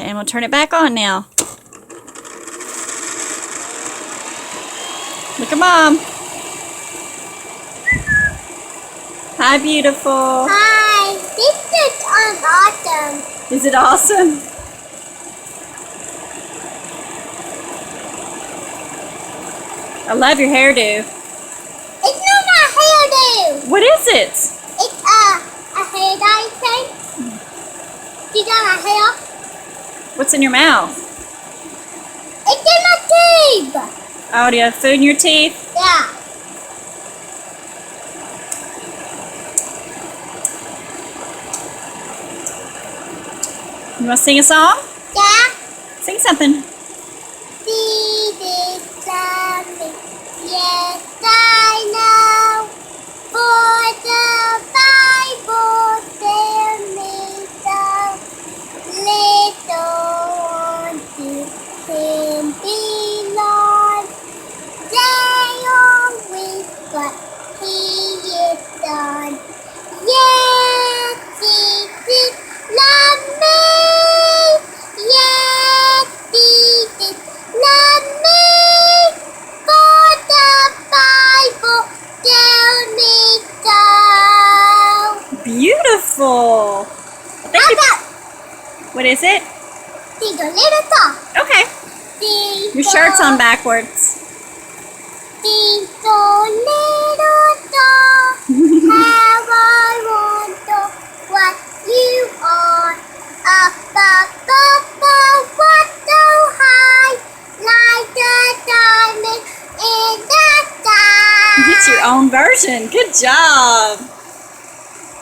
And we'll turn it back on now. Look at Mom. Hi, beautiful. Hi. This is awesome. Is it awesome? I love your hairdo. It's not a hairdo. What is it? It's a hair dye thing. You got a hair? What's in your mouth? It's in my tube. Oh, do you have food in your teeth? Yeah. You want to sing a song? Yeah. Sing something. See this something. Yes, I know. For the Bible tells me so. Little to him belong. They always but he is done. Yes, Jesus love me. Yes, Jesus love me. For the Bible tells me so. Beautiful. How about What is it? sing a little song? Okay. Sing Your shirt's so- on backwards. Sing so little song. How I wonder what you are. Up, what so high, like a diamond in the sky. It's your own version. Good job.